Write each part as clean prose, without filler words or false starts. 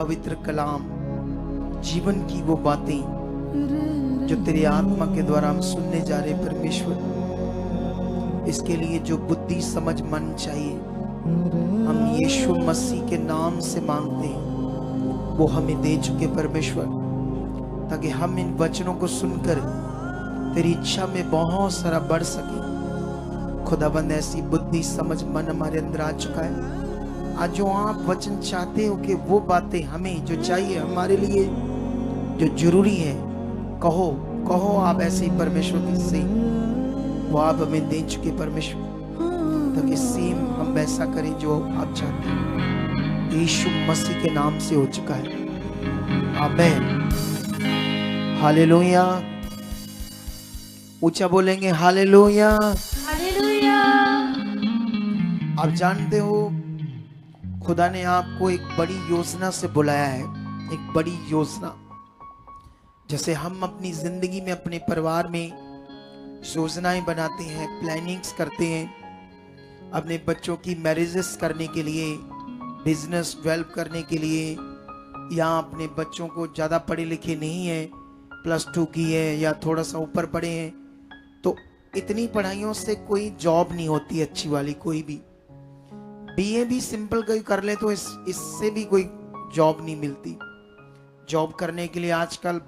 पवित्र कलाम, जीवन की वो बातें जो तेरी आत्मा के द्वारा हम सुनने जा रहे परमेश्वर, इसके लिए जो बुद्धि समझ मन चाहिए हम यीशु मसीह के नाम से मांगते हैं, वो हमें दे चुके परमेश्वर, ताकि हम इन वचनों को सुनकर तेरी इच्छा में बहुत सारा बढ़ सके। खुदाबंद ऐसी बुद्धि समझ मन हमारे अंदर आ चुका है। आज जो आप वचन चाहते हो कि वो बातें हमें जो चाहिए हमारे लिए जो जरूरी है, कहो कहो आप ऐसे ही परमेश्वर की से वो आप हमें दे चुके परमेश्वर, ताकि सेम हम वैसा करें जो आप चाहते हैं। यीशु मसीह के नाम से हो चुका है। आमीन। हालेलुया। ऊंचा बोलेंगे हालेलुया। हालेलुया। आप जानते हो खुदा ने आपको एक बड़ी योजना से बुलाया है, एक बड़ी योजना। जैसे हम अपनी जिंदगी में अपने परिवार में योजनाएं बनाते हैं, प्लानिंग्स करते हैं, अपने बच्चों की मैरिजेस करने के लिए, बिजनेस डेवलप करने के लिए, या अपने बच्चों को ज़्यादा पढ़े लिखे नहीं है, +2 की है या थोड़ा सा ऊपर पढ़े हैं, तो इतनी पढ़ाइयों से कोई जॉब नहीं होती अच्छी वाली। कोई भी बीए भी सिंपल कोई कर ले तो इससे भी कोई जॉब नहीं मिलती। जॉब करने के लिए आजकल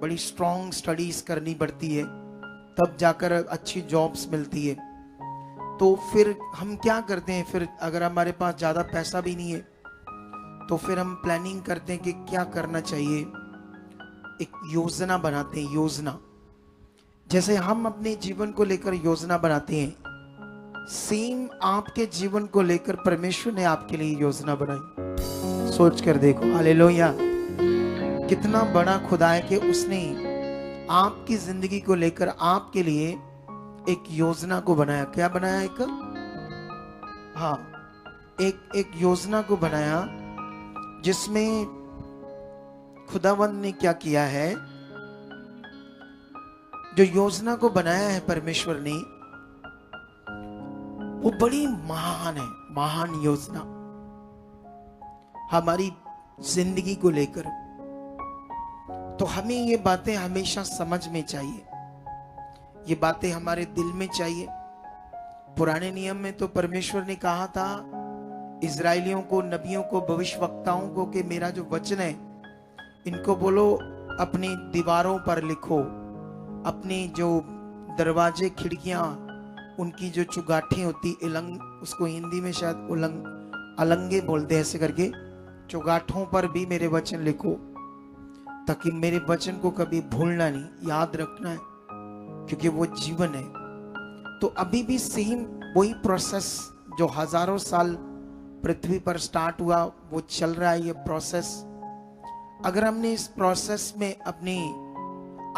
बड़ी स्ट्रॉन्ग स्टडीज करनी पड़ती है, तब जाकर अच्छी जॉब्स मिलती है। तो फिर हम क्या करते हैं, फिर अगर हमारे पास ज़्यादा पैसा भी नहीं है तो फिर हम प्लानिंग करते हैं कि क्या करना चाहिए, एक योजना बनाते हैं। योजना जैसे हम अपने जीवन को लेकर योजना बनाते हैं, सेम आपके जीवन को लेकर परमेश्वर ने आपके लिए योजना बनाई। सोच कर देखो, हालेलुया, कितना बड़ा खुदा है कि उसने आपकी जिंदगी को लेकर आपके लिए एक योजना को बनाया। क्या बनाया? एक योजना को बनाया, जिसमें खुदावंद ने क्या किया है, जो योजना को बनाया है परमेश्वर ने, वो बड़ी महान है, महान योजना हमारी जिंदगी को लेकर। तो हमें ये बातें हमेशा समझ में चाहिए, ये बातें हमारे दिल में चाहिए। पुराने नियम में तो परमेश्वर ने कहा था इजराइलियों को, नबियों को, भविष्यवक्ताओं को कि मेरा जो वचन है इनको बोलो अपनी दीवारों पर लिखो, अपने जो दरवाजे खिड़कियां उनकी जो चुगाठें होती, उसको हिंदी में शायद अलंगे बोलते हैं, ऐसे करके चुगाठों पर भी मेरे वचन लिखो, ताकि मेरे वचन को कभी भूलना नहीं, याद रखना है, क्योंकि वो जीवन है। तो अभी भी सेम वही प्रोसेस जो हजारों साल पृथ्वी पर स्टार्ट हुआ वो चल रहा है, ये प्रोसेस। अगर हमने इस प्रोसेस में अपने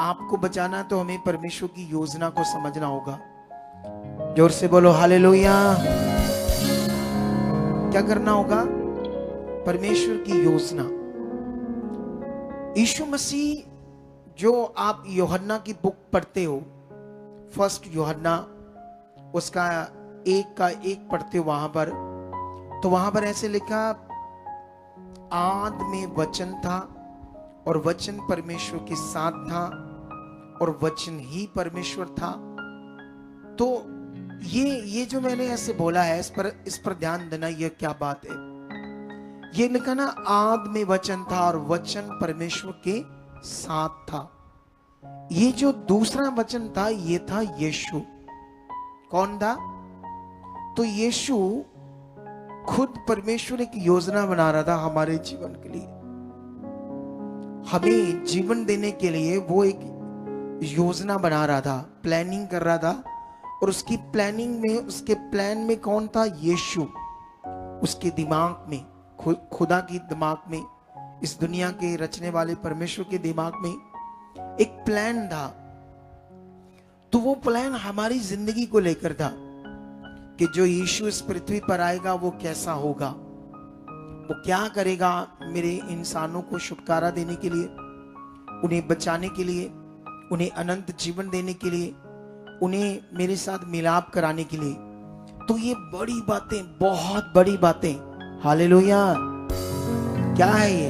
आप को बचाना तो हमें परमेश्वर की योजना को समझना होगा। जोर से बोलो हालेलुया। क्या करना होगा? परमेश्वर की योजना। यीशु मसीह, जो आप यूहन्ना की बुक पढ़ते हो, 1 यूहन्ना उसका 1 पढ़ते हो, वहां पर ऐसे लिखा, आद में वचन था और वचन परमेश्वर के साथ था और वचन ही परमेश्वर था। तो ये जो मैंने ऐसे बोला है, इस पर ध्यान देना, ये क्या बात है। ये लिखा ना, आद में वचन था और वचन परमेश्वर के साथ था। ये जो दूसरा वचन था, ये था यीशु। कौन था? तो यीशु खुद परमेश्वर एक योजना बना रहा था हमारे जीवन के लिए, हमें जीवन देने के लिए वो एक योजना बना रहा था, प्लानिंग कर रहा था। और उसकी प्लानिंग में, उसके प्लान में कौन था? यीशु। उसके दिमाग में, खुदा की दिमाग में, इस दुनिया के रचने वाले परमेश्वर के दिमाग में एक प्लान था। तो वो प्लान हमारी जिंदगी को लेकर था कि जो यीशु इस पृथ्वी पर आएगा वो कैसा होगा, वो क्या करेगा मेरे इंसानों को छुटकारा देने के लिए, उन्हें बचाने के लिए, उन्हें अनंत जीवन देने के लिए, उन्हें मेरे साथ मिलाप कराने के लिए। तो ये बड़ी बातें, बहुत बड़ी बातें, हालेलुया। क्या है ये?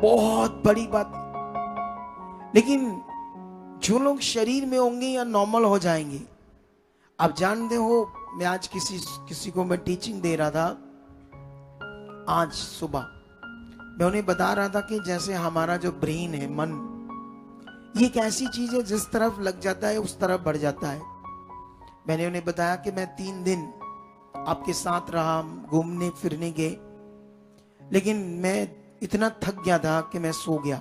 बहुत बड़ी बात है। लेकिन जो लोग शरीर में होंगे या नॉर्मल हो जाएंगे, आप जानते हो, मैं आज किसी को मैं टीचिंग दे रहा था आज सुबह। मैं उन्हें बता रहा था कि जैसे हमारा जो ब्रेन है, मन, ये एक ऐसी चीज है जिस तरफ लग जाता है उस तरफ बढ़ जाता है। मैंने उन्हें बताया कि मैं 3 दिन आपके साथ रहा, घूमने फिरने गए, लेकिन मैं इतना थक गया था कि मैं सो गया।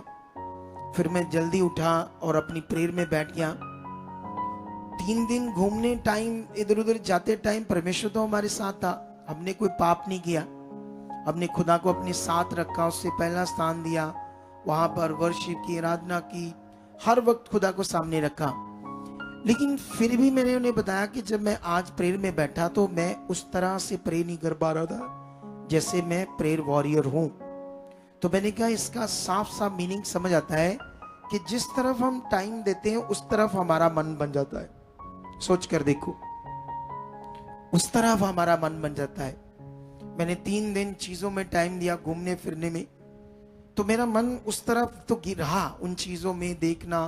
फिर मैं जल्दी उठा और अपनी प्रेयर में बैठ गया। 3 दिन घूमने टाइम, इधर उधर जाते टाइम परमेश्वर तो हमारे साथ था। हमने कोई पाप नहीं किया, हमने खुदा को अपने साथ रखा, उससे पहला स्थान दिया, वहां पर वर्शिप की, आराधना की, हर वक्त खुदा को सामने रखा। लेकिन फिर भी मैंने उन्हें बताया कि जब मैं आज प्रेयर में बैठा तो मैं उस तरह से प्रे नहीं कर पा रहा था जैसे मैं प्रेयर वॉरियर हूं। तो मैंने कहा इसका साफ साफ मीनिंग समझ आता है कि जिस तरफ हम टाइम देते हैं उस तरफ हमारा मन बन जाता है। सोच कर देखो, उस तरफ हमारा मन बन जाता है। मैंने 3 दिन चीजों में टाइम दिया, घूमने फिरने में, तो मेरा मन उस तरफ तो रहा, उन चीजों में देखना,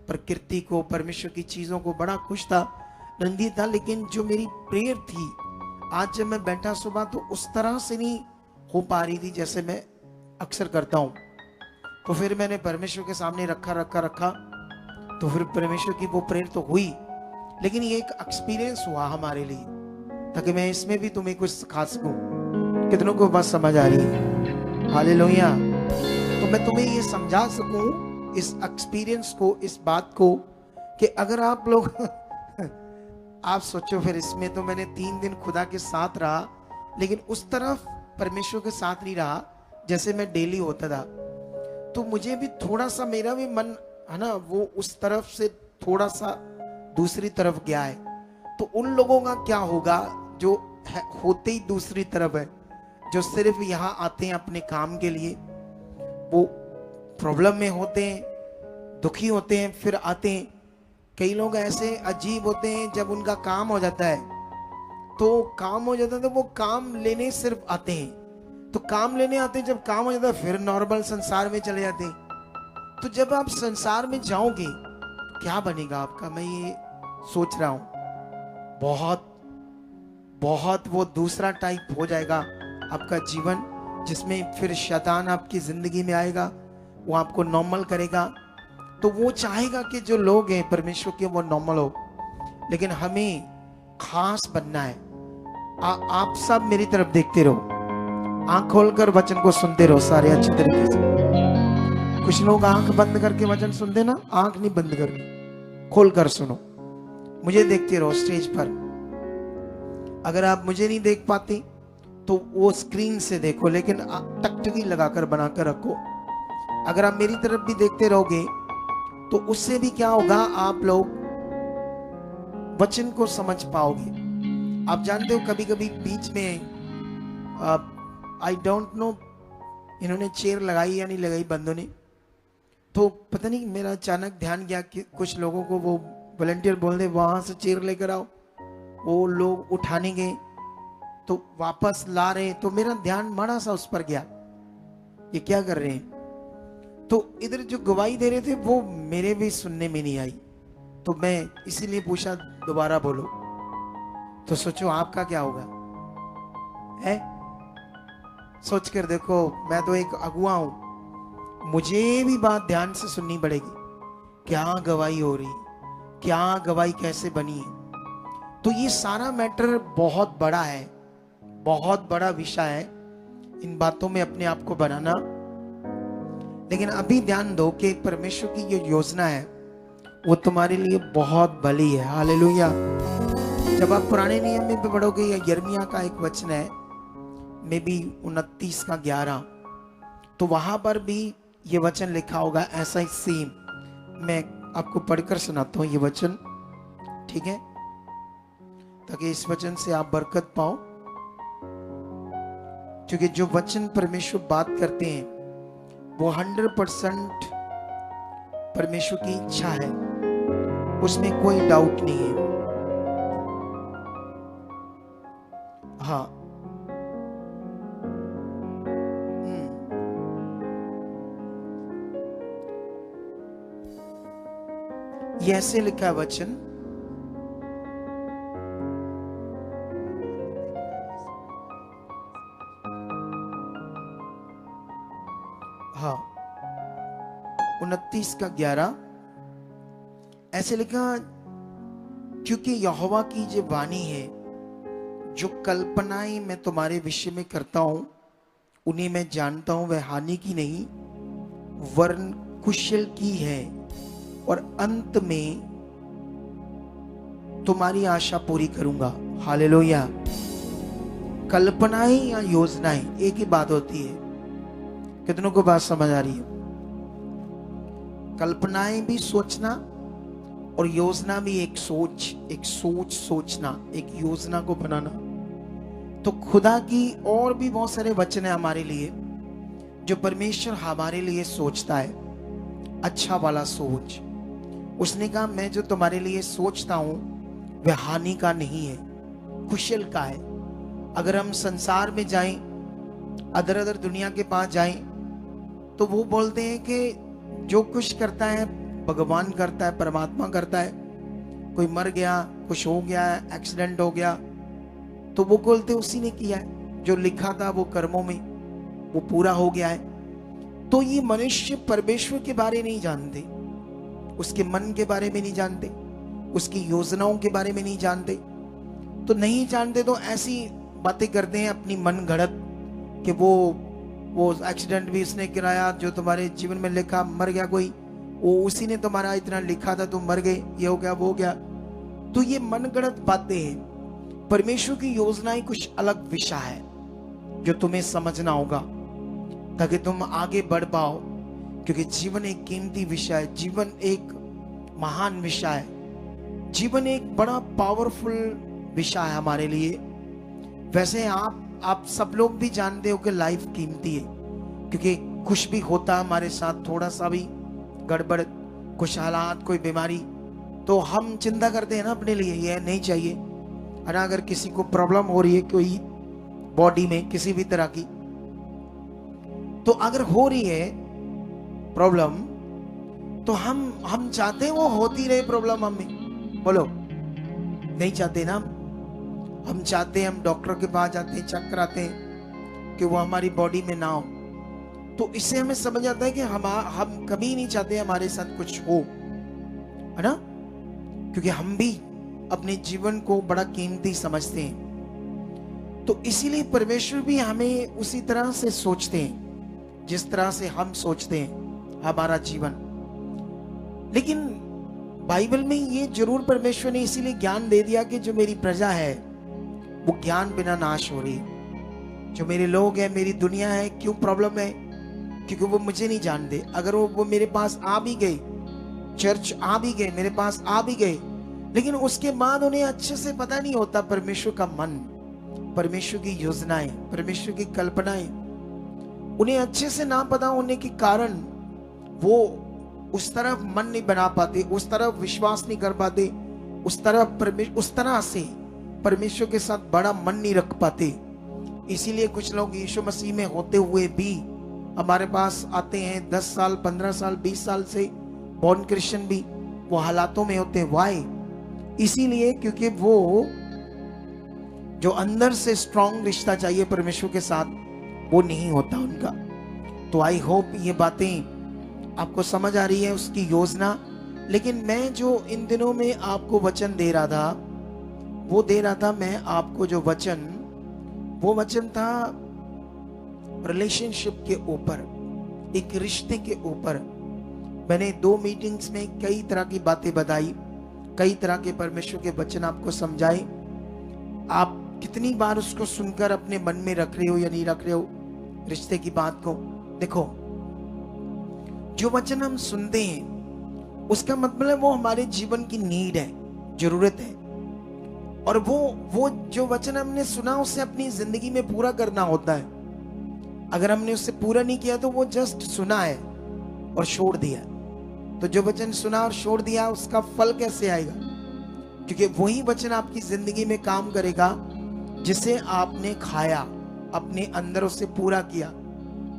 प्रकृति को, परमेश्वर की चीजों को, बड़ा खुश था, नंदी था। लेकिन जो मेरी प्रेयर थी आज जब मैं बैठा सुबह, तो उस तरह से नहीं हो पा रही थी जैसे मैं अक्सर करता हूं। तो फिर मैंने परमेश्वर के सामने रखा, तो फिर परमेश्वर की वो प्रेयर तो हुई। लेकिन ये एक एक्सपीरियंस हुआ हमारे लिए, ताकि मैं इसमें भी तुम्हें कुछ सिखा सकूं। कितनों को बात समझ आ रही है? हालेलुया। तो मैं तुम्हें ये समझा सकूं इस एक्सपीरियंस को, इस बात को, कि अगर आप लोग आप सोचो, फिर इसमें तो मैंने 3 दिन खुदा के साथ रहा, लेकिन उस तरफ परमेश्वर के साथ नहीं रहा जैसे मैं डेली होता था। तो मुझे भी थोड़ा सा, मेरा भी मन है ना, वो उस तरफ से थोड़ा सा दूसरी तरफ गया है। तो उन लोगों का क्या होगा जो होते ही दूसरी तरफ है, जो सिर्फ यहाँ आते हैं अपने काम के लिए, वो प्रॉब्लम में होते हैं, दुखी होते हैं, फिर आते हैं। कई लोग ऐसे अजीब होते हैं, जब उनका काम हो जाता है तो वो काम लेने सिर्फ आते हैं। तो काम लेने आते हैं, जब काम हो जाता है फिर नॉर्मल संसार में चले जाते हैं। तो जब आप संसार में जाओगे क्या बनेगा आपका, मैं ये सोच रहा हूं। बहुत बहुत वो दूसरा टाइप हो जाएगा आपका जीवन, जिसमें फिर शैतान आपकी जिंदगी में आएगा, वो आपको नॉर्मल करेगा। तो वो चाहेगा कि जो लोग हैं परमेश्वर के वो नॉर्मल हो, लेकिन हमें खास बनना है। आप सब मेरी तरफ देखते रहो, आंख खोलकर वचन को सुनते रहो सारे अच्छी तरीके से। कुछ लोग आंख बंद करके वचन सुनते ना, आंख नहीं बंद करनी, खोलकर सुनो। मुझे देखते रहो स्टेज पर। अगर आप मुझे नहीं देख पाते तो वो स्क्रीन से देखो, लेकिन टकटकी लगाकर बनाकर रखो। अगर आप मेरी तरफ भी देखते रहोगे तो उससे भी क्या होगा, आप लोग वचन को समझ पाओगे। आप जानते हो कभी कभी बीच में आई डोंट नो इन्होंने चेयर लगाई या नहीं लगाई बंदों ने, तो पता नहीं मेरा अचानक ध्यान गया कि कुछ लोगों को वो वॉलंटियर बोल दे वहां से चेयर लेकर आओ। वो लोग उठाने गए तो वापस ला रहे, तो मेरा ध्यान बड़ा सा उस पर गया, ये क्या कर रहे हैं। तो इधर जो गवाही दे रहे थे वो मेरे भी सुनने में नहीं आई, तो मैं इसीलिए पूछा दोबारा बोलो। तो सोचो आपका क्या होगा, है? सोच कर देखो, मैं तो एक अगुआ हूं, मुझे भी बात ध्यान से सुननी पड़ेगी। क्या गवाही हो रही, क्या गवाही कैसे बनी है। तो ये सारा मैटर बहुत बड़ा है, बहुत बड़ा विषय है, इन बातों में अपने आप को बनाना। लेकिन अभी ध्यान दो कि परमेश्वर की जो योजना है वो तुम्हारे लिए बहुत भली है। हालेलुया। जब आप पुराने नियम में पढ़ोगे, या यिर्मयाह का एक वचन है, मे बी 29 का 11, तो वहां पर भी ये वचन लिखा होगा ऐसा ही सेम। मैं आपको पढ़कर सुनाता हूं ये वचन, ठीक है, ताकि इस वचन से आप बरकत पाओ। क्योंकि जो वचन परमेश्वर बात करते हैं वो 100% परमेश्वर की इच्छा है, उसमें कोई डाउट नहीं है। हाँ, ये ऐसे लिखा है वचन, हाँ 29 का 11 ऐसे लिखा, क्योंकि यहोवा की जो वाणी है, जो कल्पनाएं मैं तुम्हारे विषय में करता हूं उन्हें मैं जानता हूं, वह हानि की नहीं वरन कुशल की है, और अंत में तुम्हारी आशा पूरी करूंगा। हालेलुया। कल्पनाएं या योजनाएं एक ही बात होती है। कितनों को बात समझ आ रही है? कल्पनाएं भी सोचना और योजना भी एक सोच सोचना, एक योजना को बनाना। तो खुदा की और भी बहुत सारे वचन है हमारे लिए, जो परमेश्वर हमारे लिए सोचता है, अच्छा वाला सोच। उसने कहा मैं जो तुम्हारे लिए सोचता हूं वह हानि का नहीं है, कुशल का है। अगर हम संसार में जाएं, अदर अदर दुनिया के पास जाएं, तो वो बोलते हैं कि जो कुछ करता है भगवान करता है, परमात्मा करता है। कोई मर गया, कुछ हो गया, एक्सीडेंट हो गया, तो वो बोलते उसी ने किया है, जो लिखा था वो कर्मों में वो पूरा हो गया है। तो ये मनुष्य परमेश्वर के बारे नहीं जानते, उसके मन के बारे में नहीं जानते, उसकी योजनाओं के बारे में नहीं जानते। तो नहीं जानते तो ऐसी बातें करते हैं अपनी मन गढ़त, कि वो एक्सीडेंट भी उसने कराया, जो तुम्हारे जीवन में लिखा, मर गया कोई, वो उसी ने तुम्हारा इतना लिखा था, तुम मर गए, ये हो गया वो हो गया। तो ये मन गढ़त बातें हैं। परमेश्वर की योजनाएं कुछ अलग विषय है जो तुम्हें समझना होगा ताकि तुम आगे बढ़ पाओ, क्योंकि जीवन एक कीमती विषय है, जीवन एक महान विषय है, जीवन एक बड़ा पावरफुल विषय है हमारे लिए। वैसे आप सब लोग भी जानते हो कि लाइफ कीमती है, क्योंकि कुछ भी होता है हमारे साथ, थोड़ा सा भी गड़बड़, कुछ हालात, कोई बीमारी, तो हम चिंता करते हैं ना अपने लिए, ये नहीं चाहिए है ना। अगर किसी को प्रॉब्लम हो रही है कोई बॉडी में किसी भी तरह की, तो अगर हो रही है प्रॉब्लम, तो हम चाहते हैं वो होती रहे प्रॉब्लम हमें, बोलो नहीं चाहते ना। हम चाहते हैं, हम डॉक्टर के पास जाते हैं, चेक कराते हैं कि वो हमारी बॉडी में ना हो। तो इससे हमें समझ आता है कि हम कभी नहीं चाहते हमारे साथ कुछ हो, है ना, क्योंकि हम भी अपने जीवन को बड़ा कीमती समझते हैं। तो इसीलिए परमेश्वर भी हमें उसी तरह से सोचते हैं जिस तरह से हम सोचते हैं हमारा जीवन। लेकिन बाइबल में ये जरूर परमेश्वर ने इसीलिए ज्ञान दे दिया कि जो मेरी प्रजा है वो ज्ञान बिना नाश हो रही है। जो मेरे लोग हैं, मेरी दुनिया है, क्यों प्रॉब्लम है? क्योंकि वो मुझे नहीं जानते। अगर वो मेरे पास आ भी गए, चर्च आ भी गए, मेरे पास आ भी गए, लेकिन उसके बाद उन्हें अच्छे से पता नहीं होता परमेश्वर का मन, परमेश्वर की योजनाएं, परमेश्वर की कल्पनाएं, उन्हें अच्छे से ना पता होने के कारण वो उस तरफ मन नहीं बना पाते, उस तरफ विश्वास नहीं कर पाते, उस तरह से परमेश्वर के साथ बड़ा मन नहीं रख पाते। इसीलिए कुछ लोग यीशु मसीह में होते हुए भी हमारे पास आते हैं 10 साल, 15 साल, 20 साल से बॉर्न क्रिश्चियन भी, वो हालातों में होते हैं। वाई? इसीलिए क्योंकि वो जो अंदर से स्ट्रॉन्ग रिश्ता चाहिए परमेश्वर के साथ, वो नहीं होता उनका। तो आई होप ये बातें आपको समझ आ रही है, उसकी योजना। लेकिन मैं जो इन दिनों में आपको वचन दे रहा था, वो दे रहा था मैं आपको जो वचन, वो वचन था रिलेशनशिप के ऊपर, एक रिश्ते के ऊपर। मैंने 2 मीटिंग्स में कई तरह की बातें बताई, कई तरह के परमेश्वर के वचन आपको समझाए। आप कितनी बार उसको सुनकर अपने मन में रख रहे हो या नहीं रख रहे हो रिश्ते की बात को? देखो, जो वचन हम सुनते हैं उसका मतलब वो हमारे जीवन की नीड है, जरूरत है। और वो जो वचन हमने सुना उसे अपनी जिंदगी में पूरा करना होता है। अगर हमने उससे पूरा नहीं किया तो वो जस्ट सुना है और छोड़ दिया। तो जो वचन सुना और छोड़ दिया, उसका फल कैसे आएगा? क्योंकि वही वचन आपकी जिंदगी में काम करेगा जिसे आपने खाया, अपने अंदर उसे पूरा किया,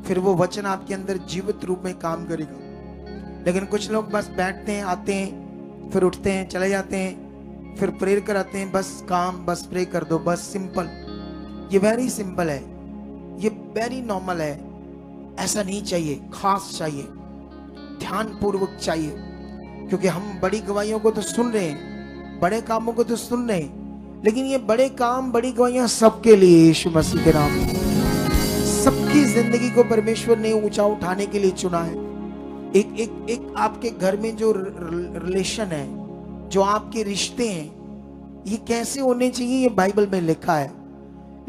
फिर वो वचन आपके अंदर जीवित रूप में काम करेगा। लेकिन कुछ लोग बस बैठते हैं, आते हैं, फिर उठते हैं, चले जाते हैं, फिर प्रेयर कराते हैं, बस काम, बस प्रे कर दो, बस सिंपल। ये वेरी सिंपल है, ये वेरी नॉर्मल है। ऐसा नहीं चाहिए, खास चाहिए, ध्यान पूर्वक चाहिए। क्योंकि हम बड़ी गवाहियों को तो सुन रहे हैं, बड़े कामों को तो सुन रहे हैं, लेकिन ये बड़े काम, बड़ी गवाहियां सबके लिए, यीशु मसीह के नाम में सबकी जिंदगी को परमेश्वर ने ऊंचा उठाने के लिए चुना है। एक आपके घर में जो रिलेशन है, जो आपके रिश्ते हैं, ये कैसे होने चाहिए, ये बाइबल में लिखा है।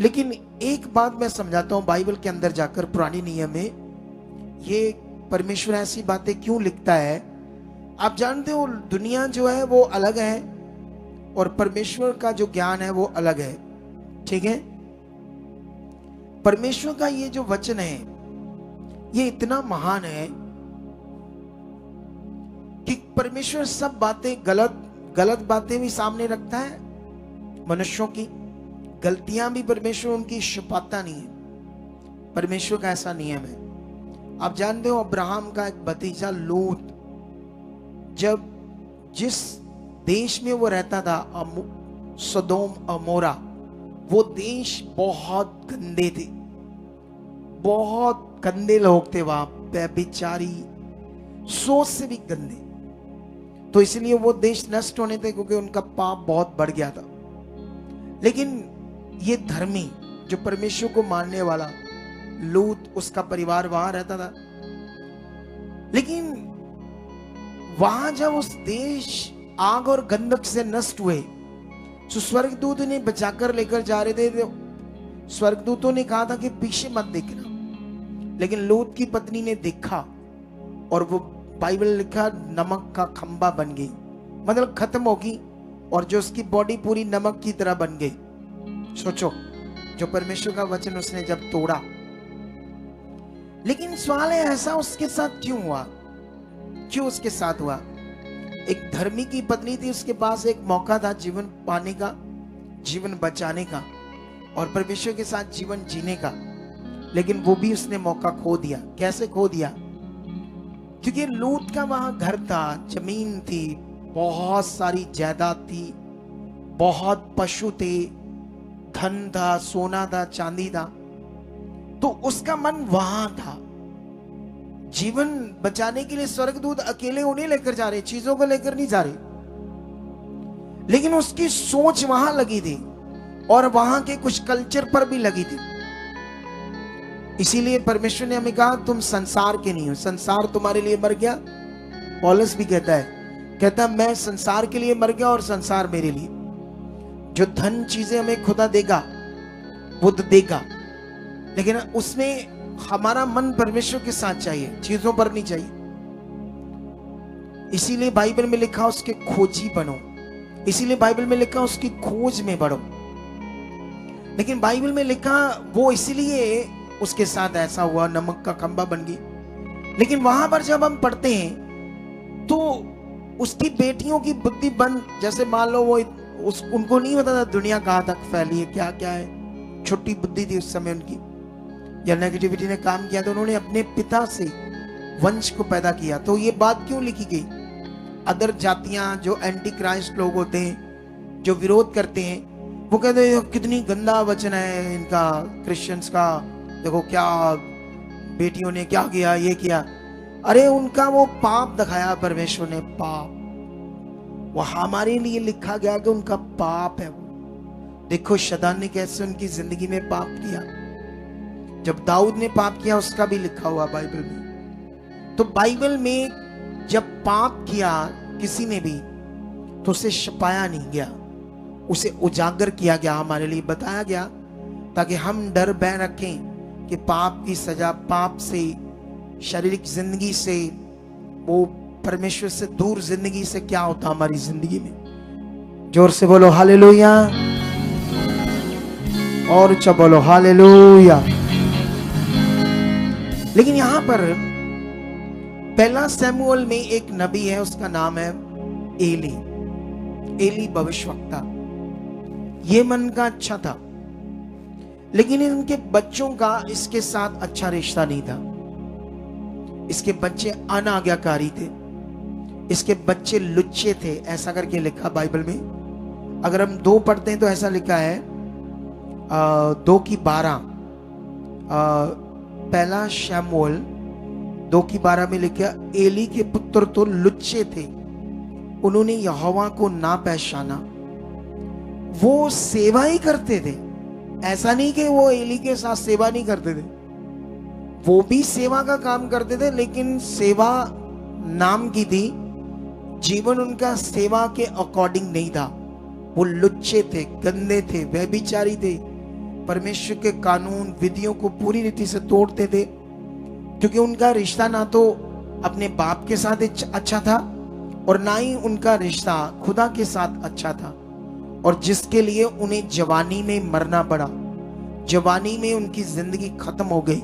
लेकिन एक बात मैं समझाता हूं, बाइबल के अंदर जाकर पुराने नियम में ये परमेश्वर ऐसी बातें क्यों लिखता है। आप जानते हो दुनिया जो है वो अलग है और परमेश्वर का जो ज्ञान है वो अलग है, ठीक है। परमेश्वर का ये जो वचन है ये इतना महान है कि परमेश्वर सब बातें, गलत बातें भी सामने रखता है, मनुष्यों की गलतियां भी परमेश्वर उनकी छुपाता नहीं है। परमेश्वर का ऐसा नियम है। आप जानते हो अब्राहम का एक भतीजा लूत, जब जिस देश में वो रहता था, सदोम अमोरा, वो देश बहुत गंदे थे, बहुत गंदे लोग थे वहां, बेचारी, सोच से भी गंदे। तो इसलिए वो देश नष्ट होने थे क्योंकि उनका पाप बहुत बढ़ गया था। लेकिन ये धर्मी, जो परमेश्वर को मानने वाला लूत, उसका परिवार वहां रहता था। लेकिन वहां जब उस देश आग और गंधक से नष्ट हुए, तो स्वर्गदूत ने बचाकर लेकर जा रहे थे। तो स्वर्गदूतों ने कहा था कि पीछे मत देखना, लेकिन लूत की पत्नी ने देखा और वो, बाइबल लिखा, नमक का खंबा बन गई, मतलब खत्म होगी, और जो उसकी बॉडी पूरी नमक की तरह बन गई। सोचो, जो परमेश्वर का वचन उसने जब तोड़ा। लेकिन सवाल है, ऐसा उसके साथ क्यों हुआ? क्यों उसके साथ हुआ? एक धर्मी की पत्नी थी, उसके पास एक मौका था जीवन पाने का, जीवन बचाने का और परमेश्वर के साथ जीवन जीने का, लेकिन वो भी उसने मौका खो दिया। कैसे खो दिया? क्योंकि लूत का वहां घर था, जमीन थी, बहुत सारी जायदाद थी, बहुत पशु थे, धन था, सोना था, चांदी था, तो उसका मन वहां था। जीवन बचाने के लिए स्वर्गदूत अकेले उन्हें लेकर जा रहे, चीजों को लेकर नहीं जा रहे, लेकिन उसकी सोच वहां लगी थी और वहां के कुछ कल्चर पर भी लगी थी। इसीलिए परमेश्वर ने हमें कहा, तुम संसार के नहीं हो, संसार तुम्हारे लिए मर गया। पौलुस भी कहता है मैं संसार के लिए मर गया और संसार मेरे लिए। जो धन चीजें हमें खुदा देगा वो तो देगा, लेकिन उसमें हमारा मन परमेश्वर के साथ चाहिए, चीजों पर नहीं चाहिए। इसीलिए बाइबल में लिखा उसके खोजी बनो, इसीलिए बाइबल में लिखा उसकी खोज में बढ़ो। लेकिन बाइबल में लिखा वो इसीलिए उसके साथ ऐसा हुआ, नमक का खंबा बन गई। लेकिन वहां पर जब हम पढ़ते हैं तो उसकी बेटियों की बुद्धि बंद, जैसे मान लो वो उनको नहीं पता था दुनिया कहां तक फैली है, क्या क्या है, छोटी बुद्धि थी उस समय उनकी, या नेगेटिविटी ने काम किया, तो उन्होंने अपने पिता से वंश को पैदा किया। तो ये बात क्यों लिखी गई? अदर जातियां, जो एंटी क्राइस्ट लोग होते हैं, जो विरोध करते हैं, वो कहते हैं कितनी गंदा वचन है इनका, क्रिश्चियंस का, देखो क्या बेटियों ने क्या किया, ये किया। अरे उनका वो पाप दिखाया परमेश्वर ने, पाप वो हमारे लिए लिखा गया कि उनका पाप है वो। देखो शैतान ने कैसे उनकी जिंदगी में पाप किया। जब दाऊद ने पाप किया उसका भी लिखा हुआ बाइबल में। तो बाइबल में जब पाप किया किसी ने भी, तो उसे छुपाया नहीं गया, उसे उजागर किया गया, हमारे लिए बताया गया, ताकि हम डर भय रखें कि पाप की सजा, पाप से, शारीरिक जिंदगी से, वो परमेश्वर से दूर जिंदगी से क्या होता हमारी जिंदगी में। जोर से बोलो हालेलुया, और ऊंचा बोलो हालेलुया। लेकिन यहां पर पहला शमूएल में एक नबी है, उसका नाम है एली भविष्यवक्ता। ये मन का अच्छा था, लेकिन इनके बच्चों का इसके साथ अच्छा रिश्ता नहीं था। इसके बच्चे अनाज्ञाकारी थे, इसके बच्चे लुच्चे थे, ऐसा करके लिखा बाइबल में। अगर हम 2 पढ़ते हैं तो ऐसा लिखा है 2:12, पहला शमूएल 2:12 में लिखा, एली के पुत्र तो लुच्चे थे, उन्होंने यहोवा को ना पहचाना। वो सेवा ही करते थे, ऐसा नहीं कि वो एली के साथ सेवा नहीं करते थे, वो भी सेवा का काम करते थे, लेकिन सेवा नाम की थी, जीवन उनका सेवा के अकॉर्डिंग नहीं था। वो लुच्चे थे, गंदे थे, व्यभिचारी थे, परमेश्वर के कानून विधियों को पूरी रीति से तोड़ते थे, क्योंकि उनका रिश्ता ना तो अपने बाप के साथ अच्छा था और ना ही उनका रिश्ता खुदा के साथ अच्छा था, और जिसके लिए उन्हें जवानी में मरना पड़ा। जवानी में उनकी जिंदगी खत्म हो गई,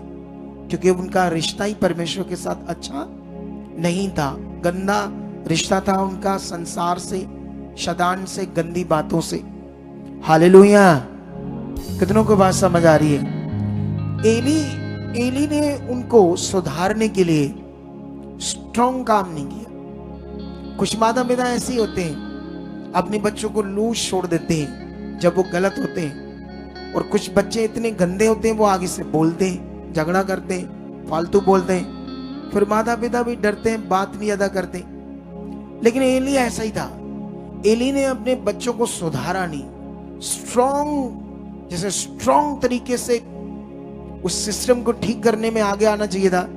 क्योंकि उनका रिश्ता ही परमेश्वर के साथ अच्छा नहीं था। गंदा रिश्ता था उनका, संसार से, शैतान से, गंदी बातों से। हालेलुया। कितनों को बात समझ आ रही है? एली ने उनको सुधारने के लिए स्ट्रॉन्ग काम नहीं किया। कुछ माता पिता ऐसे ही होते हैं, अपने बच्चों को लूज छोड़ देते हैं जब वो गलत होते हैं, और कुछ बच्चे इतने गंदे होते हैं वो आगे से बोलते हैं, झगड़ा करते हैं, फालतू बोलते हैं, फिर माता पिता भी डरते हैं, बात नहीं अदा करते। लेकिन एली ऐसा ही था। एली ने अपने बच्चों को सुधारा नहीं, स्ट्रॉन्ग, जैसे स्ट्रॉन्ग तरीके से उस सिस्टम को ठीक करने में आगे आना चाहिए था।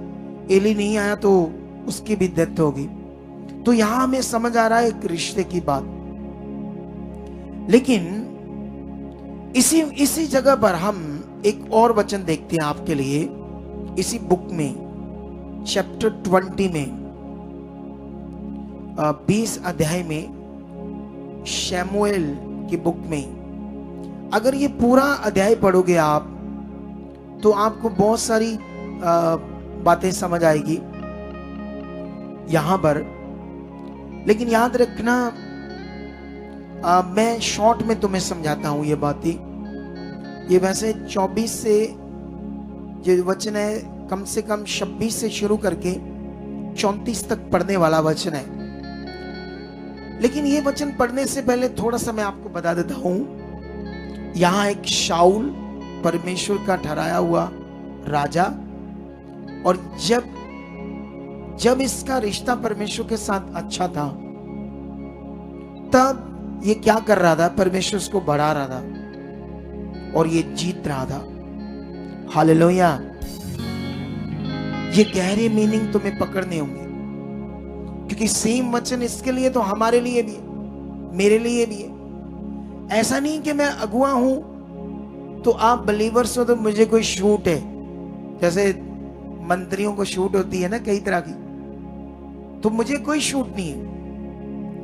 एली नहीं आया तो उसकी भी डेथ होगी। तो यहां हमें समझ आ रहा है एक रिश्ते की बात। लेकिन इसी जगह पर हम एक और वचन देखते हैं आपके लिए, इसी बुक में चैप्टर 20 में 20 अध्याय में, शमूएल की बुक में। अगर ये पूरा अध्याय पढ़ोगे आप तो आपको बहुत सारी बातें समझ आएगी यहां पर। लेकिन याद रखना, मैं शॉर्ट में तुम्हें समझाता हूं ये बातें। ये वैसे 24 से जो वचन है, कम से कम 26 से शुरू करके 34 तक पढ़ने वाला वचन है। लेकिन ये वचन पढ़ने से पहले थोड़ा सा मैं आपको बता देता हूं। यहां एक शाऊल, परमेश्वर का ठहराया हुआ राजा, और जब इसका रिश्ता परमेश्वर के साथ अच्छा था, तब ये क्या कर रहा था? परमेश्वर उसको बढ़ा रहा था और ये जीत रहा था। हालेलुया। ये गहरे मीनिंग तुम्हें पकड़ने होंगे, क्योंकि सेम वचन इसके लिए तो हमारे लिए भी है, मेरे लिए भी है। ऐसा नहीं कि मैं अगुआ हूं तो आप बिलीवर्स हो तो मुझे कोई छूट है, जैसे मंत्रियों को छूट होती है ना कई तरह की, तो मुझे कोई छूट नहीं है।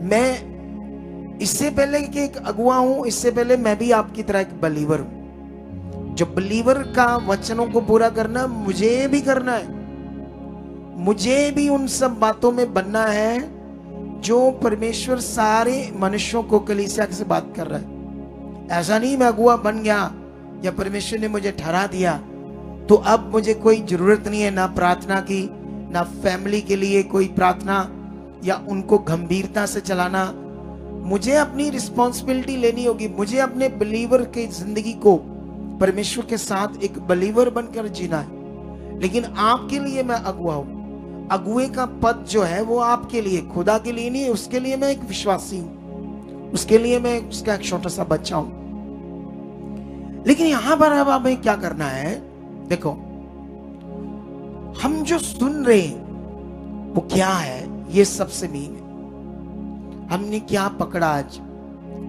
मैं इससे पहले कि एक अगुआ हूं, इससे पहले मैं भी आपकी तरह एक बिलीवर हूं। जो बिलीवर का वचनों को पूरा करना मुझे भी करना है। मुझे भी उन सब बातों में बनना है जो परमेश्वर सारे मनुष्यों को कलीसिया से बात कर रहा है। ऐसा नहीं मैं अगुआ बन गया या परमेश्वर ने मुझे ठहरा दिया तो अब मुझे कोई जरूरत नहीं है ना प्रार्थना की, ना फैमिली के लिए कोई प्रार्थना या उनको गंभीरता से चलाना। मुझे अपनी रिस्पॉन्सिबिलिटी लेनी होगी। मुझे अपने बिलीवर की जिंदगी को परमेश्वर के साथ एक बिलीवर बनकर जीना है। लेकिन आपके लिए मैं अगुआ हूं। अगुए का पद जो है वो आपके लिए, खुदा के लिए नहीं है। उसके लिए मैं एक विश्वासी हूं, उसके लिए मैं उसका एक छोटा सा बच्चा हूं। लेकिन यहां पर अब हमें क्या करना है? देखो, हम जो सुन रहे हैं वो क्या है, ये सबसे मेन है। हमने क्या पकड़ा आज,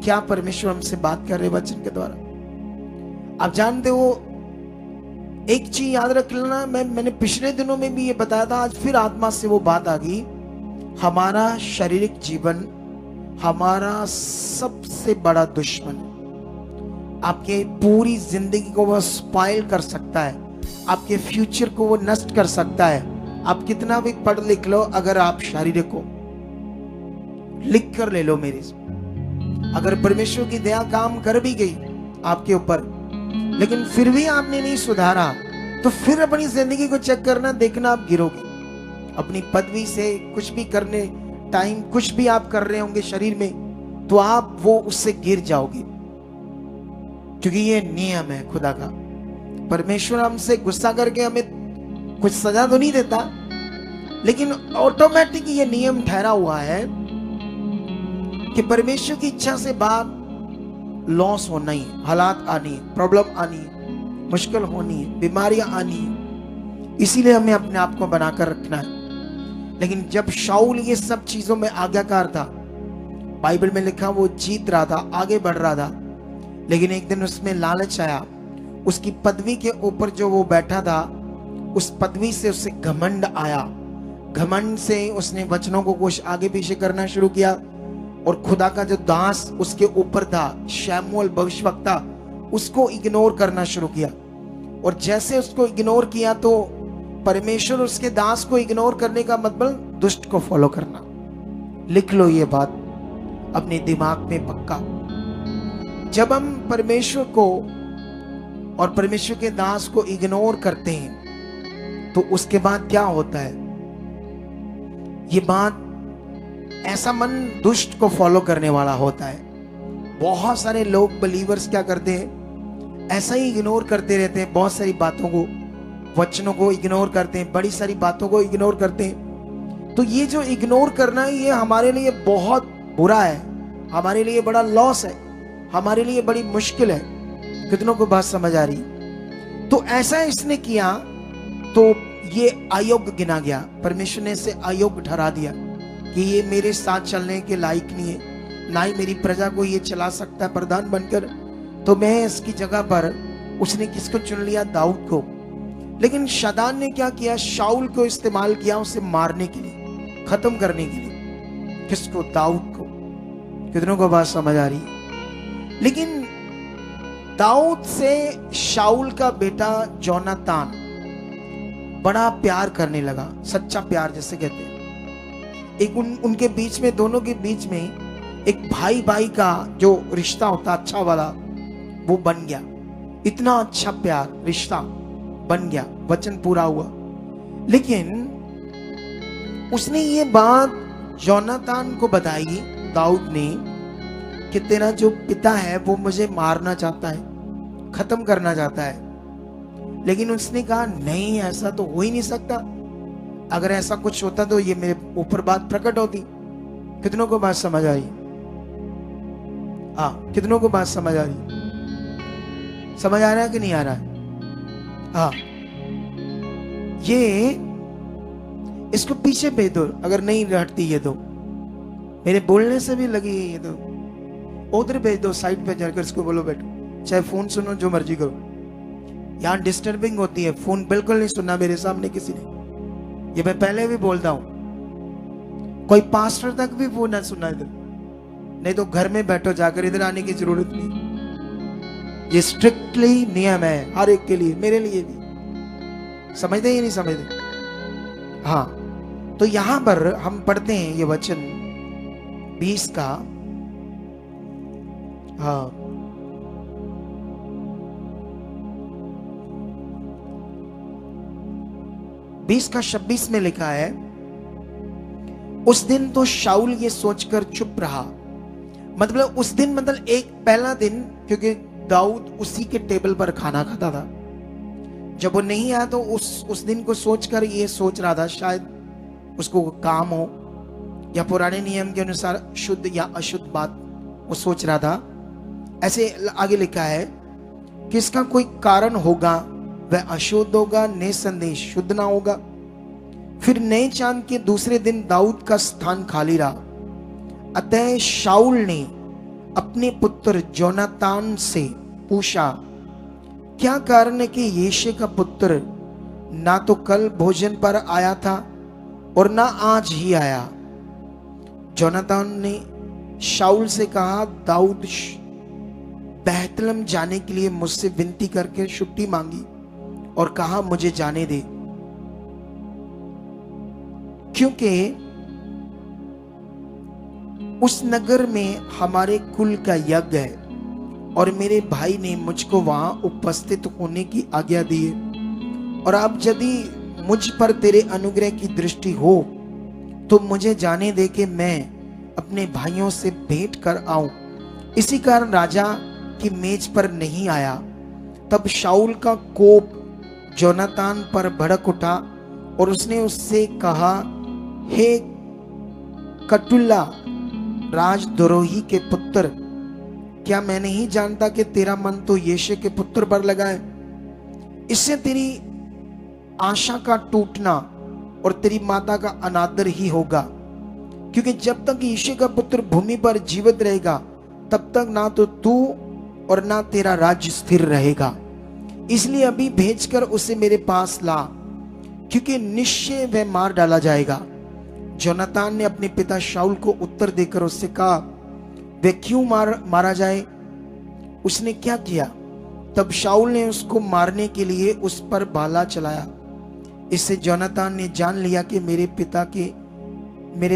क्या परमेश्वर हमसे बात कर रहे वचन के द्वारा। आप जानते हो, एक चीज याद रख लेना, मैंने पिछले दिनों में भी ये बताया था, आज फिर आत्मा से वो बात आ गई। हमारा शारीरिक जीवन हमारा सबसे बड़ा दुश्मन है। आपके पूरी जिंदगी को वो स्पॉइल कर सकता है, आपके फ्यूचर को वो नष्ट कर सकता है। आप कितना भी पढ़ लिख लो, अगर आप शारीरिक को लिख कर ले लो मेरे से, अगर परमेश्वर की दया काम कर भी गई आपके ऊपर, लेकिन फिर भी आपने नहीं सुधारा, तो फिर अपनी जिंदगी को चेक करना, देखना आप गिरोगे। अपनी पदवी से कुछ भी करने टाइम कुछ भी आप कर रहे होंगे शरीर में, तो आप वो उससे गिर जाओगे, क्योंकि ये नियम है खुदा का। परमेश्वर हमसे गुस्सा करके हमें कुछ सजा तो नहीं देता, लेकिन ऑटोमेटिक ये नियम ठहरा हुआ है कि परमेश्वर की इच्छा से बाद लॉस होना ही, हालात आनी, प्रॉब्लम आनी, मुश्किल होनी, बीमारियां आनी, इसीलिए हमें अपने आप को बनाकर रखना है। लेकिन जब शाऊल ये सब चीजों में आज्ञाकार था, बाइबल में लिखा वो जीत रहा था, आगे बढ़ रहा था, लेकिन एक दिन उसमें लालच आया। उसकी पदवी के ऊपर जो वो बैठा था, उस पदवी से उसे घमंड आया। घमंड से उसने वचनों को कुछ आगे पीछे करना शुरू किया, और खुदा का जो दास उसके ऊपर था, शमूएल भविष्यवक्ता, उसको इग्नोर करना शुरू किया। और जैसे उसको इग्नोर किया, तो परमेश्वर उसके दास को इग्नोर करने का मतलब दुष्ट को फॉलो करना। लिख लो ये बात अपने दिमाग में पक्का। जब हम परमेश्वर को और परमेश्वर के दास को इग्नोर करते हैं, तो उसके बाद क्या होता है, ये बात, ऐसा मन दुष्ट को फॉलो करने वाला होता है। बहुत सारे लोग बिलीवर्स क्या करते हैं, ऐसा ही इग्नोर करते रहते हैं, बहुत सारी बातों को, वचनों को इग्नोर करते हैं, बड़ी सारी बातों को इग्नोर करते हैं। तो ये जो इग्नोर करना है, ये हमारे लिए बहुत बुरा है, हमारे लिए बड़ा लॉस है, हमारे लिए बड़ी मुश्किल है। कितनों को बात समझ आ रही? तो ऐसा इसने किया, तो ये अयोग्य गिना गया। परमेश्वर ने इसे अयोग्य ठहरा दिया कि ये मेरे साथ चलने के लायक नहीं है, ना ही मेरी प्रजा को ये चला सकता है प्रधान बनकर। तो मैं इसकी जगह पर, उसने किसको चुन लिया? दाऊद को। लेकिन शैतान ने क्या किया? शाऊल को इस्तेमाल किया उसे मारने के लिए, खत्म करने के लिए। किसको? दाऊद को। कितनों को बात समझ आ रही है? लेकिन दाऊद से शाऊल का बेटा जोनातान बड़ा प्यार करने लगा, सच्चा प्यार जिसे कहते हैं। एक उनके बीच में, दोनों के बीच में एक भाई भाई का जो रिश्ता होता अच्छा वाला, वो बन गया। इतना अच्छा प्यार रिश्ता बन गया, वचन पूरा हुआ। लेकिन उसने ये बात जोनातान को बताई, दाऊद ने, कि तेरा जो पिता है वो मुझे मारना चाहता है, खत्म करना चाहता है। लेकिन उसने कहा नहीं, ऐसा तो हो ही नहीं सकता। अगर ऐसा कुछ होता तो ये मेरे ऊपर बात प्रकट होती। कितनों को बात समझ आ रही? हाँ, कितनों को बात समझ आ रही? समझ आ रहा है कि नहीं आ रहा है? हाँ, ये इसको पीछे भेज दो अगर नहीं हटती ये, तो मेरे बोलने से भी लगी है ये, तो उधर भेज दो, साइड पे जाकर इसको बोलो बैठो, चाहे फोन सुनो, जो मर्जी करो। यहाँ डिस्टर्बिंग होती है, फोन बिल्कुल नहीं सुनना मेरे सामने किसी ने, ये मैं पहले भी बोलता हूं। कोई पास्टर तक भी फोन ना सुनना इधर, नहीं तो घर में बैठो जाकर, इधर आने की जरूरत नहीं। ये स्ट्रिक्टली नियम है हर एक के लिए, मेरे लिए भी। समझते ही नहीं समझते? हाँ, तो यहां पर हम पढ़ते हैं ये वचन 20 का, हाँ, बीस का 26 में लिखा है, उस दिन तो शाऊल ये सोचकर चुप रहा। मतलब उस दिन, मतलब एक पहला दिन, क्योंकि दाऊद उसी के टेबल पर खाना खाता था। जब वो नहीं आया तो उस दिन को सोचकर ये सोच रहा था, शायद उसको काम हो, या पुराने नियम के अनुसार शुद्ध या अशुद्ध बात वो सोच रहा था। ऐसे आगे लिखा है कि इसका कोई कारण होगा, वह अशुद्ध होगा, निसंदेह शुद्ध ना होगा। फिर नए चांद के दूसरे दिन दाऊद का स्थान खाली रहा। अतः शाऊल ने अपने पुत्र जोनातान से पूछा, क्या कारण है कि यिशै का पुत्र ना तो कल भोजन पर आया था और ना आज ही आया? जोनातान ने शाऊल से कहा, दाऊद बैतलहम जाने के लिए मुझसे विनती करके छुट्टी मांगी और कहा मुझे जाने दे, क्योंकि उस नगर में हमारे कुल का यज्ञ है और मेरे भाई ने मुझको वहां उपस्थित होने की आज्ञा दी है। और अब यदि मुझ पर तेरे अनुग्रह की दृष्टि हो तो मुझे जाने दे कि मैं अपने भाइयों से भेंट कर आऊं। इसी कारण राजा की मेज पर नहीं आया। तब शाऊल का कोप जोनातान पर भड़क उठा और उसने उससे कहा, हे कटुल्ला, राजद्रोही के पुत्र, क्या मैं नहीं जानता कि तेरा मन तो यिशै के पुत्र पर लगा है? इससे तेरी आशा का टूटना और तेरी माता का अनादर ही होगा, क्योंकि जब तक यिशै का पुत्र भूमि पर जीवित रहेगा तब तक ना तो तू और ना तेरा राज्य स्थिर रहेगा। इसलिए अभी भेजकर उसे मेरे पास ला, क्योंकि निश्चय वह मार डाला जाएगा। जोनातान ने अपने पिता शाऊल को उत्तर देकर उससे कहा, वे क्यों मारा जाए? उसने क्या किया? तब शाऊल ने उसको मारने के लिए उस पर भाला चलाया। इससे जोनातान ने जान लिया कि मेरे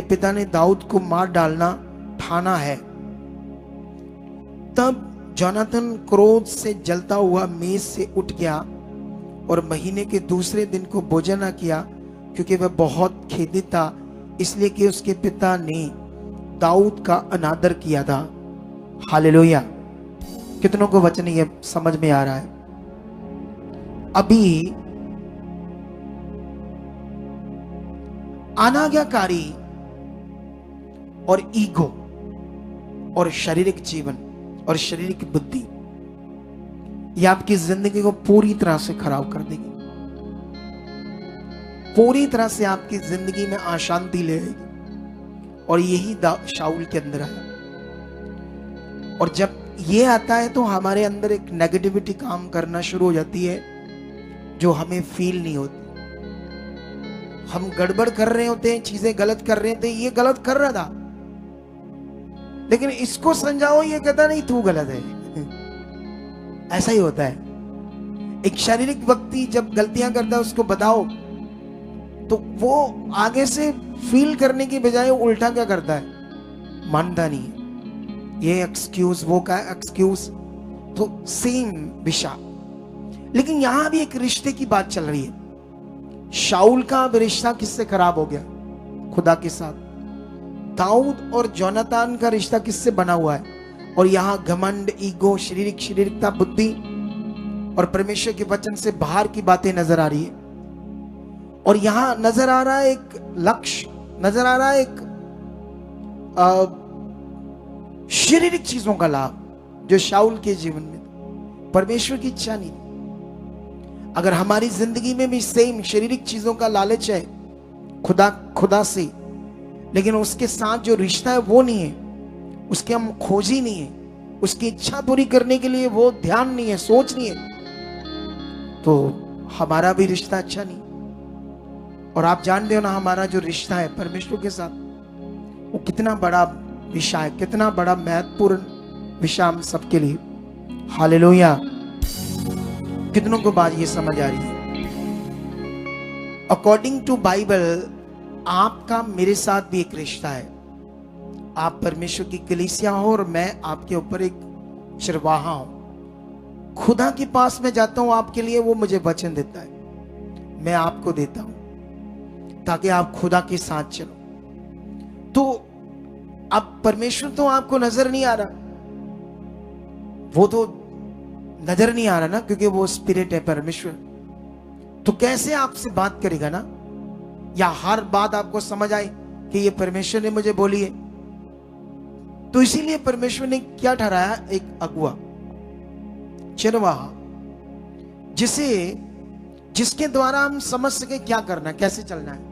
पिता ने दाऊद को मार डालना ठाना है। तब जोनातान क्रोध से जलता हुआ मेज से उठ गया और महीने के दूसरे दिन को भोजन न किया, क्योंकि वह बहुत खेदित था, इसलिए कि उसके पिता ने दाऊद का अनादर किया था। हालेलुया। कितनों को वचन ये समझ में आ रहा है? अभी अनाज्ञाकारी और ईगो और शारीरिक जीवन और शारीरिक बुद्धि, ये आपकी जिंदगी को पूरी तरह से खराब कर देगी, पूरी तरह से आपकी जिंदगी में अशांति ले आएगी। और यही शाऊल के अंदर आया। और जब ये आता है तो हमारे अंदर एक नेगेटिविटी काम करना शुरू हो जाती है, जो हमें फील नहीं होती। हम गड़बड़ कर रहे होते हैं, चीजें गलत कर रहे थे, ये गलत कर रहा था, लेकिन इसको समझाओ, ये कहता नहीं तू गलत है। ऐसा ही होता है। एक शारीरिक व्यक्ति जब गलतियां करता है उसको बताओ तो वो आगे से फील करने की बजाय उल्टा क्या करता है? मानता नहीं। ये एक्सक्यूज, वो का एक्सक्यूज, तो सेम विषय। लेकिन यहां भी एक रिश्ते की बात चल रही है। शाऊल का अब रिश्ता किससे खराब हो गया? खुदा के साथ। दाऊद और जोनातान का रिश्ता किससे बना हुआ है? और यहां घमंड, ईगो, शारीरिकता, बुद्धि और परमेश्वर के वचन से बाहर की बातें नजर आ रही है। और यहां नजर आ रहा है एक लक्ष्य, नजर आ रहा है एक शारीरिक चीजों का लाभ, जो शाऊल के जीवन में था। परमेश्वर की इच्छा नहीं। अगर हमारी जिंदगी में भी सेम शारीरिक चीजों का लालच है, खुदा से, लेकिन उसके साथ जो रिश्ता है वो नहीं है, उसके हम खोज ही नहीं है, उसकी इच्छा पूरी करने के लिए वो ध्यान नहीं है, सोच नहीं है, तो हमारा भी रिश्ता अच्छा नहीं। और आप जानते हो ना, हमारा जो रिश्ता है परमेश्वर के साथ, वो कितना बड़ा विषय है, कितना बड़ा महत्वपूर्ण विषय हम सबके लिए। हालेलुया। कितनों को बात ये समझ आ रही है? अकॉर्डिंग टू बाइबल आपका मेरे साथ भी एक रिश्ता है। आप परमेश्वर की कलीसिया हो और मैं आपके ऊपर एक चरवाहा हूं। खुदा के पास में जाता हूं आपके लिए, वो मुझे वचन देता है, मैं आपको देता हूं ताकि आप खुदा के साथ चलो। तो अब परमेश्वर तो आपको नजर नहीं आ रहा, वो तो नजर नहीं आ रहा ना, क्योंकि वो स्पिरिट है परमेश्वर। तो कैसे आपसे बात करेगा ना? या हर बात आपको समझ आए कि ये परमेश्वर ने मुझे बोली है? तो इसीलिए परमेश्वर ने क्या ठहराया? एक अगुआ, चरवाहा, जिसके द्वारा हम समझ सके क्या करना, कैसे चलना है।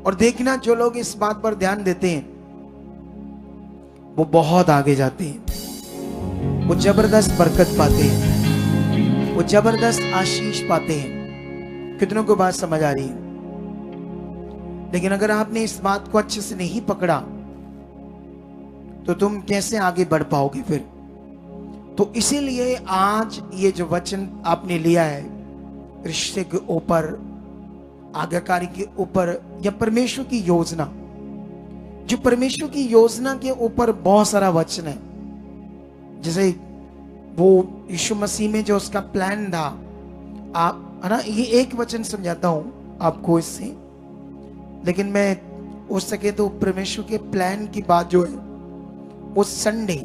और देखना, जो लोग इस बात पर ध्यान देते हैं वो बहुत आगे जाते हैं, वो जबरदस्त बरकत पाते हैं, वो जबरदस्त आशीष पाते हैं। कितनों को बात समझ आ रही है? लेकिन अगर आपने इस बात को अच्छे से नहीं पकड़ा तो तुम कैसे आगे बढ़ पाओगे फिर? तो इसीलिए आज ये जो वचन आपने लिया है, रिश्ते के ऊपर, आज्ञाकारी के ऊपर, या परमेश्वर की योजना, जो परमेश्वर की योजना के ऊपर बहुत सारा वचन है। जैसे वो यीशु मसीह में जो उसका प्लान था, आप है ना, ये एक वचन समझाता हूं आपको इससे, लेकिन मैं हो सके तो परमेश्वर के प्लान की बात जो है वो संडे,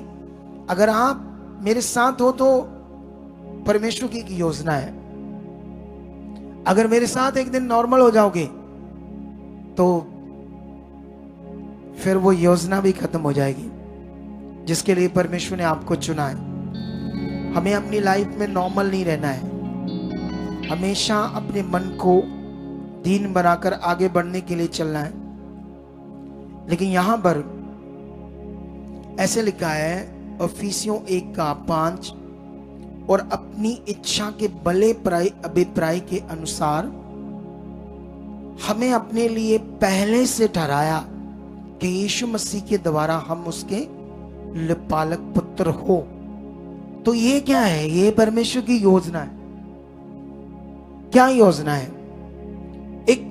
अगर आप मेरे साथ हो तो परमेश्वर की एक योजना है। अगर मेरे साथ एक दिन नॉर्मल हो जाओगे तो फिर वो योजना भी खत्म हो जाएगी जिसके लिए परमेश्वर ने आपको चुना है। हमें अपनी लाइफ में नॉर्मल नहीं रहना है, हमेशा अपने मन को दीन बनाकर आगे बढ़ने के लिए चलना है। लेकिन यहां पर ऐसे लिखा है इफिसियों 1:5, और अपनी इच्छा के भले अभिप्राय के अनुसार हमें अपने लिए पहले से ठहराया कि यीशु मसीह के द्वारा हम उसके पालक पुत्र हो। तो ये क्या है? ये परमेश्वर की योजना है। क्या योजना है? एक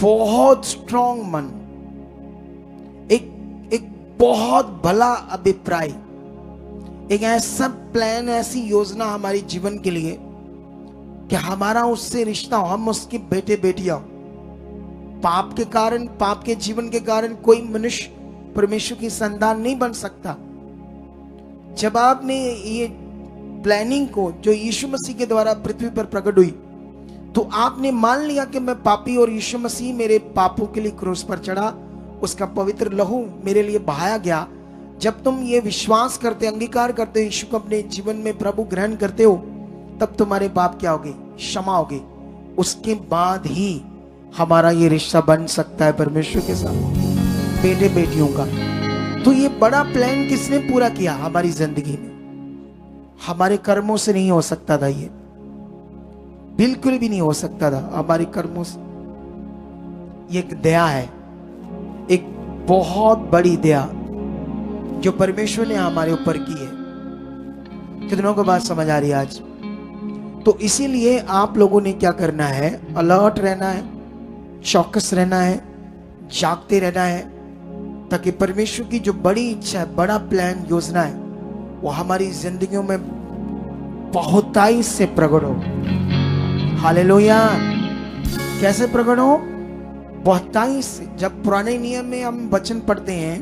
बहुत स्ट्रॉन्ग मन, एक बहुत भला अभिप्राय, एक ऐसा प्लान, ऐसी योजना हमारी जीवन के लिए कि हमारा उससे रिश्ता हो, हम उसके बेटे बेटियां हो। पाप के कारण, पाप के जीवन के कारण कोई मनुष्य परमेश्वर की संतान नहीं बन सकता। जब आपने ये प्लानिंग को जो यीशु मसीह के द्वारा पृथ्वी पर प्रकट हुई, तो आपने मान लिया कि मैं पापी और यीशु मसीह मेरे पापों के लिए क्रूस पर चढ़ा, उसका पवित्र लहू मेरे लिए बहाया गया। जब तुम ये विश्वास करते, अंगीकार करते हो, यीशु को अपने जीवन में प्रभु ग्रहण करते हो, तब तुम्हारे पाप क्या होगे? क्षमा होगे। उसके बाद ही हमारा ये रिश्ता बन सकता है परमेश्वर के साथ, बेटे बेटियों का। तो ये बड़ा प्लान किसने पूरा किया हमारी जिंदगी में? हमारे कर्मों से नहीं हो सकता था, ये बिल्कुल भी नहीं हो सकता था हमारे कर्मों से। ये एक दया है, एक बहुत बड़ी दया जो परमेश्वर ने हमारे ऊपर की है। कितनों को बात समझ आ रही है आज? तो इसीलिए आप लोगों ने क्या करना है? अलर्ट रहना है, चौकस रहना है, जागते रहना है, ताकि परमेश्वर की जो बड़ी इच्छा है, बड़ा प्लान, योजना है, वो हमारी जिंदगियों में बहुताई से प्रकट हो। हालेलुया। कैसे प्रकट हो? बहुताई से। जब पुराने नियम में हम वचन पढ़ते हैं,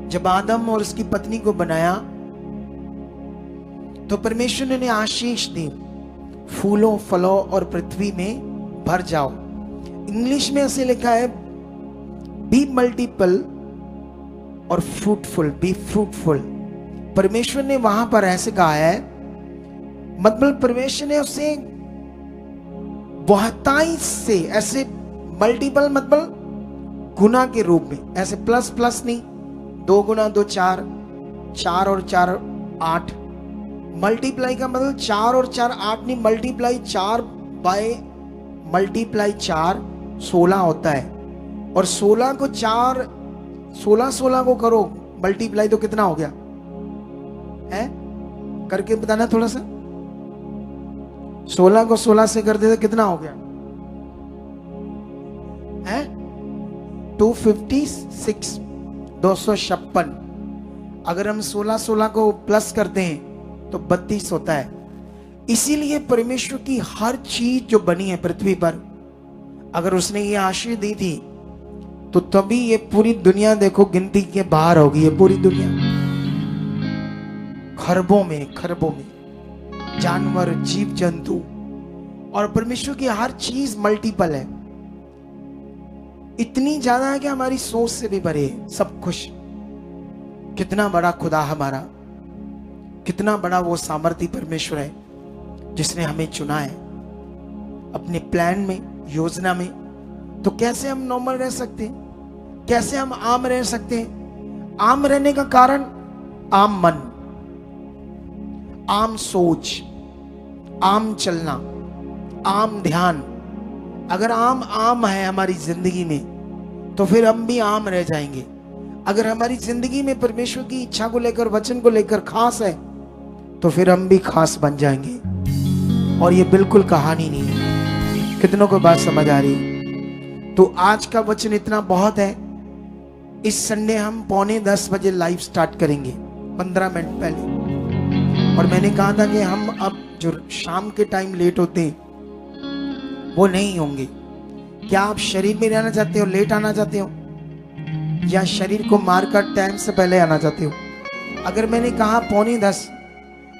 जब आदम और उसकी पत्नी को बनाया तो परमेश्वर ने आशीष दी, फूलों फलों और पृथ्वी में भर जाओ। इंग्लिश में ऐसे लिखा है, बी मल्टीपल और फ्रूटफुल, बी फ्रूटफुल। परमेश्वर ने वहां पर ऐसे कहा है, मतलब परमेश्वर ने उसे बहुताई से, ऐसे मल्टीपल मतलब गुना के रूप में, ऐसे प्लस प्लस नहीं, 2 गुना 2 4, 4 और 4 8। मल्टीप्लाई का मतलब 4 और 4 8 नहीं, मल्टीप्लाई 4 बाय मल्टीप्लाई 4 16 होता है। और 16 को 4, 16 को करो मल्टीप्लाई, तो कितना हो गया है? करके बताना थोड़ा सा। 16 को 16 से कर दे तो कितना हो गया है? 256, 256। अगर हम 16 को प्लस करते हैं तो 32 होता है। इसीलिए परमेश्वर की हर चीज जो बनी है पृथ्वी पर, अगर उसने ये आशीष दी थी तो तभी ये पूरी दुनिया देखो गिनती के बाहर होगी। ये पूरी दुनिया खरबों में जानवर, जीव जंतु, और परमेश्वर की हर चीज मल्टीपल है। इतनी ज्यादा है कि हमारी सोच से भी परे सब कुछ। कितना बड़ा खुदा हमारा, कितना बड़ा वो सामर्थी परमेश्वर है जिसने हमें चुना है अपने प्लान में, योजना में। तो कैसे हम नॉर्मल रह सकते हैं? कैसे हम आम रह सकते हैं? आम रहने का कारण आम मन, आम सोच, आम चलना, आम ध्यान। अगर आम है हमारी जिंदगी में तो फिर हम भी आम रह जाएंगे। अगर हमारी जिंदगी में परमेश्वर की इच्छा को लेकर, वचन को लेकर खास है तो फिर हम भी खास बन जाएंगे। और ये बिल्कुल कहानी नहीं है। कितनों को बात समझ आ रही है? तो आज का वचन इतना बहुत है। इस संडे हम 9:45 बजे लाइव स्टार्ट करेंगे, 15 मिनट पहले। और मैंने कहा था कि हम अब जो शाम के टाइम लेट होते हैं वो नहीं होंगे, क्या आप शरीर में रहना चाहते हो, लेट आना चाहते हो, या शरीर को मारकर टाइम से पहले आना चाहते हो? अगर मैंने कहा 9:45,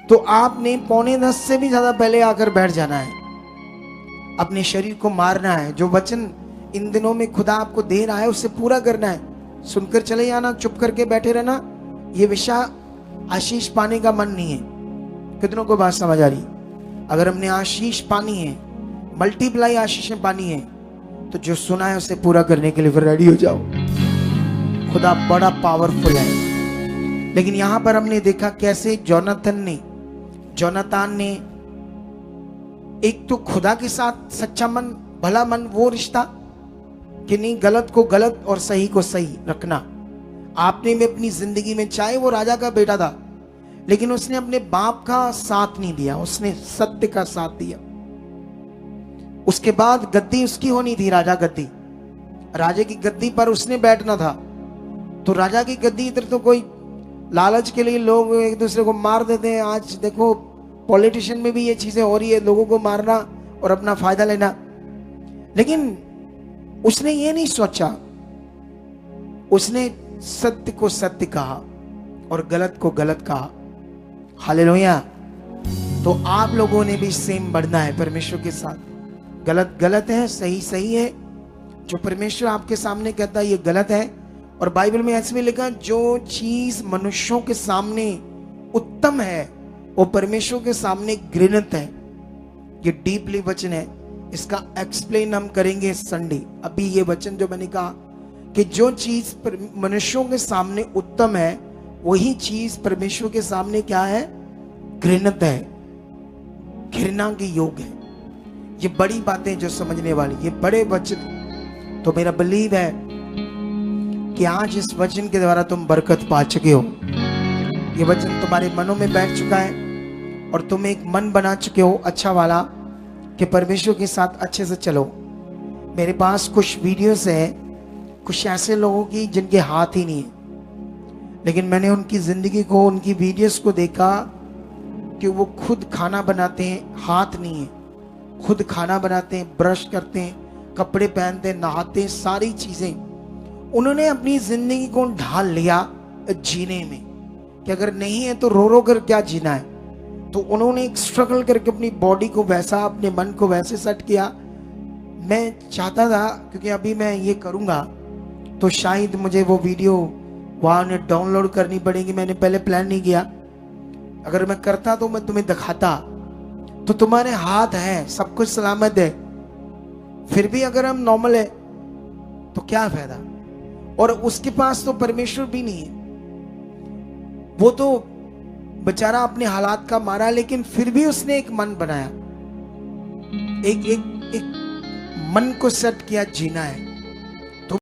तो आपने 9:45 से भी ज्यादा पहले आकर बैठ जाना है, अपने शरीर को मारना है। जो वचन इन दिनों में खुदा आपको दे रहा है उसे पूरा करना है, सुनकर चले जाना, चुप करके बैठे रहना। ये विषय आशीष पाने का मन नहीं है। कितनों को बात समझ आ रही? अगर हमने आशीष पानी है, मल्टीप्लाई आशीषें पानी है, तो जो सुना है उसे पूरा करने के लिए फिर रेडी हो जाओ। खुदा बड़ा पावरफुल है। लेकिन यहां पर हमने देखा कैसे जोनातान ने एक तो खुदा के साथ सच्चा मन, भला मन, वो रिश्ता कि नहीं, गलत को गलत और सही को सही रखना। आपने में अपनी जिंदगी में, चाहे वो राजा का बेटा था, लेकिन उसने अपने बाप का साथ नहीं दिया, उसने सत्य का साथ दिया। उसके बाद गद्दी उसकी होनी थी, राजा गद्दी, राजे की गद्दी पर उसने बैठना था। तो राजा की गद्दी, इधर तो कोई लालच के लिए लोग एक दूसरे को मार देते हैं। आज देखो पॉलिटिशियन में भी ये चीजें हो रही है, लोगों को मारना और अपना फायदा लेना। लेकिन उसने ये नहीं सोचा, उसने सत्य को सत्य कहा और गलत को गलत कहा। हालेलुया। तो आप लोगों ने भी सेम बढ़ना है परमेश्वर के साथ। गलत गलत है, सही सही है। जो परमेश्वर आपके सामने कहता है ये गलत है। और बाइबल में ऐसे भी लिखा, जो चीज मनुष्यों के सामने उत्तम है वो परमेश्वर के सामने घृणित है। ये डीपली वचन है, इसका एक्सप्लेन हम करेंगे संडे। अभी ये वचन जो मैंने कहा कि जो चीज मनुष्यों के सामने उत्तम है, वही चीज परमेश्वर के सामने क्या है? घृणित है, घृणा के योग है। ये बड़ी बातें जो समझने वाली, ये बड़े वचन। तो मेरा बिलीव है कि आज इस वचन के द्वारा तुम बरकत पा चुके हो। ये वचन तुम्हारे मनों में बैठ चुका है और तुम एक मन बना चुके हो अच्छा वाला कि परमेश्वर के साथ अच्छे से चलो। मेरे पास कुछ वीडियोस है कुछ ऐसे लोगों की जिनके हाथ ही नहीं है, लेकिन मैंने उनकी जिंदगी को, उनकी वीडियोस को देखा कि वो खुद खाना बनाते हैं, हाथ नहीं है, खुद खाना बनाते हैं, ब्रश करते हैं, कपड़े पहनते हैं, नहाते हैं, सारी चीजें उन्होंने अपनी जिंदगी को ढाल लिया जीने में कि अगर नहीं है तो रो रो कर क्या जीना है। तो उन्होंने एक स्ट्रगल करके अपनी बॉडी को वैसा, अपने मन को वैसे सेट किया। मैं चाहता था क्योंकि अभी मैं ये करूँगा तो शायद मुझे वो वीडियो वहाँ डाउनलोड करनी पड़ेगी। मैंने पहले प्लान नहीं किया। अगर मैं करता तो मैं तुम्हें दिखाता। तो तुम्हारे हाथ है, सब कुछ सलामत है, फिर भी अगर हम नॉर्मल है तो क्या फायदा? और उसके पास तो परमेश्वर भी नहीं है। वो तो बेचारा अपने हालात का मारा, लेकिन फिर भी उसने एक मन बनाया, एक मन को सेट किया, जीना है।